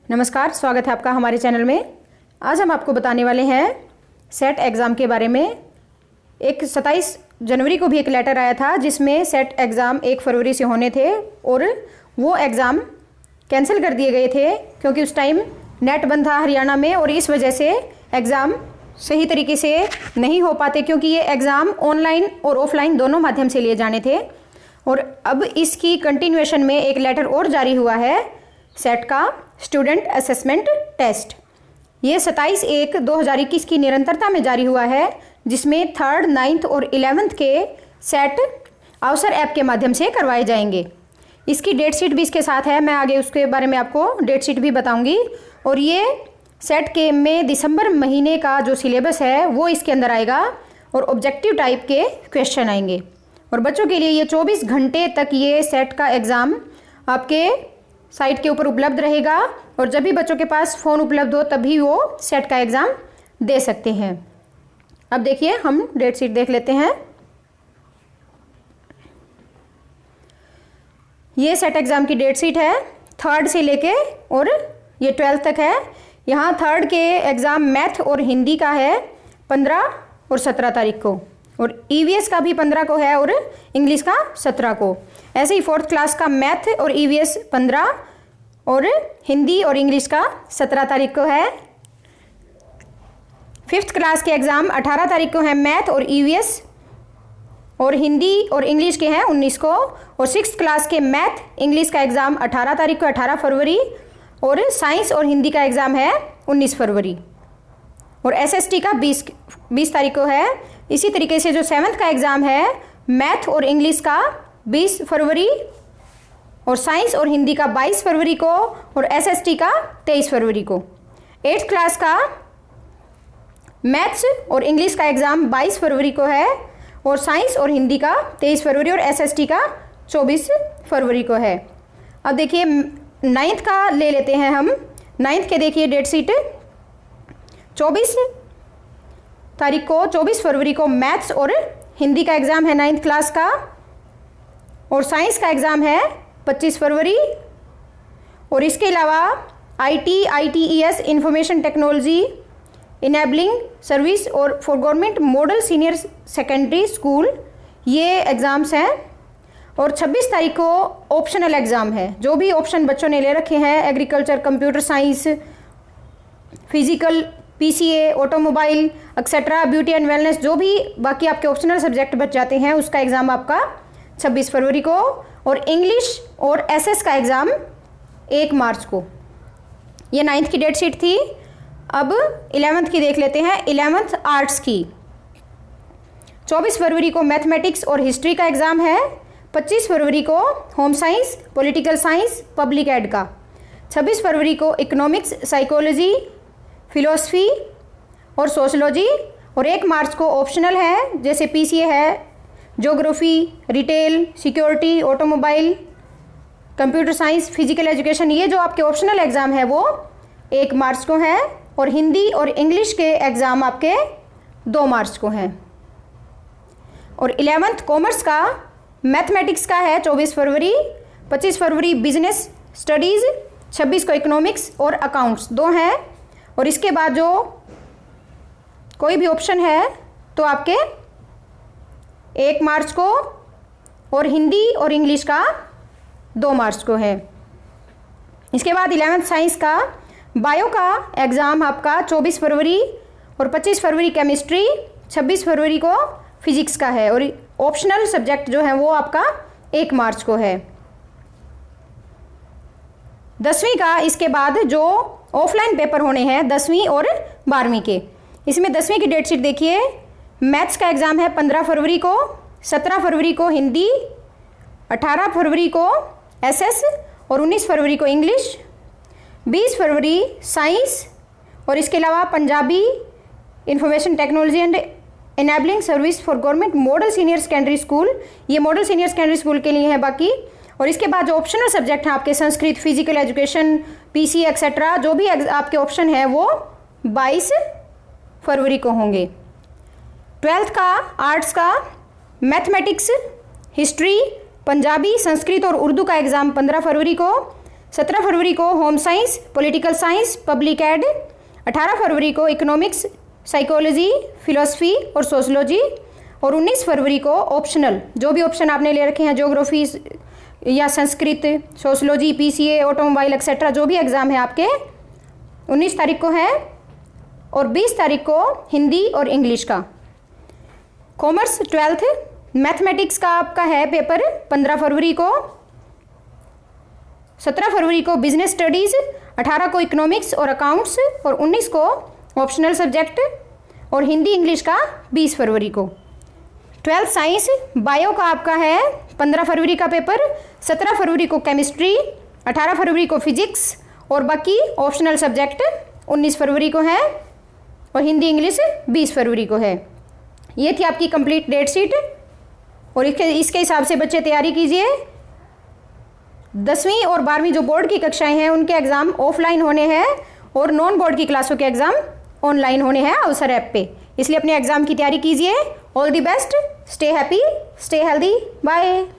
नमस्कार, स्वागत है आपका हमारे चैनल में। आज हम आपको बताने वाले हैं सेट एग्ज़ाम के बारे में। 27 जनवरी को भी एक लेटर आया था जिसमें सेट एग्ज़ाम 1 फरवरी से होने थे और वो एग्ज़ाम कैंसिल कर दिए गए थे क्योंकि उस टाइम नेट बंद था हरियाणा में और इस वजह से एग्ज़ाम सही तरीके से नहीं हो पाते क्योंकि ये एग्ज़ाम ऑनलाइन और ऑफलाइन दोनों माध्यम से लिए जाने थे। और अब इसकी कंटिन्यूएशन में एक लेटर और जारी हुआ है सेट का स्टूडेंट असेसमेंट टेस्ट। ये 27/1/2021 की निरंतरता में जारी हुआ है जिसमें 3rd, 9th और 11th के सेट अवसर ऐप के माध्यम से करवाए जाएंगे। इसकी डेट शीट भी इसके साथ है, मैं आगे उसके बारे में आपको डेट शीट भी बताऊंगी। और ये सेट के में दिसंबर महीने का जो सिलेबस है वो इसके अंदर आएगा और ऑब्जेक्टिव टाइप के क्वेश्चन आएंगे। और बच्चों के लिए ये 24 घंटे तक ये सेट का एग्ज़ाम आपके साइट के ऊपर उपलब्ध रहेगा और जब भी बच्चों के पास फ़ोन उपलब्ध हो तभी वो सेट का एग्ज़ाम दे सकते हैं। अब देखिए हम डेट शीट देख लेते हैं। ये सेट एग्ज़ाम की डेट शीट है 3rd से लेके और ये 12th तक है। यहाँ 3rd के एग्ज़ाम मैथ और हिंदी का है 15 और 17 तारीख को और ईवीएस का भी 15 को है और इंग्लिश का 17 को। ऐसे ही 4th क्लास का मैथ और ईवीएस 15 और हिंदी और इंग्लिश का 17 तारीख को है। 5th क्लास के एग्ज़ाम 18 तारीख को है मैथ और ईवीएस और हिंदी और इंग्लिश के हैं 19 को। और 6th क्लास के मैथ इंग्लिश का एग्ज़ाम 18 तारीख को 18 फरवरी और साइंस और हिंदी का एग्ज़ाम है 19 फरवरी और एसएसटी का 20 तारीख को है। इसी तरीके से जो 7th का एग्ज़ाम है मैथ और इंग्लिश का 20 फरवरी और साइंस और हिंदी का 22 फरवरी को और एसएसटी का 23 फरवरी को। 8th क्लास का मैथ्स और इंग्लिश का एग्ज़ाम 22 फरवरी को है और साइंस और हिंदी का 23 फरवरी और एसएसटी का 24 फरवरी को है। अब देखिए 9th का ले लेते हैं हम। 9th के देखिए डेट शीट 24 तारीख को 24 फरवरी को मैथ्स और हिंदी का एग्ज़ाम है 9th क्लास का और साइंस का एग्ज़ाम है 25 फरवरी। और इसके अलावा ITES information technology enabling service और for government model senior secondary school ये एग्ज़ाम्स हैं। और 26 तारीख को ऑप्शनल एग्ज़ाम है। जो भी ऑप्शन बच्चों ने ले रखे हैं agriculture, computer science, physical, PCA, automobile etcetera, beauty and wellness, जो भी बाकी आपके ऑप्शनल सब्जेक्ट बच जाते हैं उसका एग्ज़ाम आपका 26 फरवरी को और इंग्लिश और SS का एग्ज़ाम 1 मार्च को। ये 9th की डेट शीट थी। अब 11th की देख लेते हैं। 11th आर्ट्स की 24 फरवरी को मैथमेटिक्स और हिस्ट्री का एग्ज़ाम है। 25 फरवरी को home science, political science, public ed का। 26 फरवरी को इकोनॉमिक्स, साइकोलॉजी, फिलोसफी और सोशलॉजी और 1 मार्च को ऑप्शनल है जैसे PCA है, geography, retail, security, automobile, computer science, physical education. ये जो आपके ऑप्शनल एग्ज़ाम है वो 1 मार्च को है और हिंदी और इंग्लिश के एग्ज़ाम आपके 2 मार्च को हैं। और 11th कॉमर्स का मैथमेटिक्स का है 24 फरवरी, 25 फरवरी बिजनेस स्टडीज़, 26 को इकोनॉमिक्स और अकाउंट्स 2 हैं। और इसके बाद जो कोई भी ऑप्शन है तो आपके 1 मार्च को और हिंदी और इंग्लिश का 2 मार्च को है। इसके बाद 11th साइंस का बायो का एग्ज़ाम आपका 24 फरवरी और 25 फरवरी केमिस्ट्री, 26 फरवरी को फिजिक्स का है और ऑप्शनल सब्जेक्ट जो है वो आपका 1 मार्च को है। 10वीं का इसके बाद जो ऑफलाइन पेपर होने हैं 10वीं और 12वीं के, इसमें 10वीं की डेट शीट देखिए। मैथ्स का एग्ज़ाम है 15 फरवरी को, 17 फरवरी को हिंदी, 18 फरवरी को SS और 19 फरवरी को इंग्लिश, 20 फरवरी साइंस और इसके अलावा Punjabi, information technology and enabling service for government model senior secondary school. ये मॉडल सीनियर सेकेंडरी स्कूल के लिए है बाकी। और इसके बाद जो ऑप्शनल सब्जेक्ट हैं आपके Sanskrit, physical education, PCA etcetera, जो भी आपके ऑप्शन है वो 22 फरवरी को होंगे। 12th का आर्ट्स का मैथमेटिक्स, हिस्ट्री, पंजाबी, संस्कृत और उर्दू का एग्ज़ाम 15 फरवरी को, 17 फरवरी को home science, political science, public ed. 18 फरवरी को इकोनॉमिक्स, साइकोलॉजी, फिलोसफी और सोशलॉजी। और 19 फरवरी को ऑप्शनल, जो भी ऑप्शन आपने ले रखे हैं, ज्योग्राफी या Sanskrit, sociology, PCA, automobile etcetera, जो भी एग्ज़ाम है आपके 19 तारीख को है। और 20 तारीख को हिंदी और इंग्लिश का। कॉमर्स 12th, मैथमेटिक्स का आपका है पेपर 15 फरवरी को। 17 फरवरी को बिजनेस स्टडीज़, 18 को इकोनॉमिक्स और अकाउंट्स और 19 को ऑप्शनल सब्जेक्ट। और हिंदी इंग्लिश का 20 फरवरी को। 12th साइंस बायो का आपका है 15 फरवरी का पेपर। 17 फरवरी को केमिस्ट्री, 18 फरवरी को फिजिक्स और बाकी ऑप्शनल सब्जेक्ट 19 फरवरी को है। और हिंदी इंग्लिश 20 फरवरी को है। ये थी आपकी कंप्लीट डेट शीट। और इसके हिसाब से बच्चे तैयारी कीजिए। 10वीं और 12वीं जो बोर्ड की कक्षाएं हैं उनके एग्ज़ाम ऑफलाइन होने हैं और नॉन बोर्ड की क्लासों के एग्ज़ाम ऑनलाइन होने हैं अवसर ऐप पे। इसलिए अपने एग्ज़ाम की तैयारी कीजिए। All the best, stay happy, stay healthy, bye.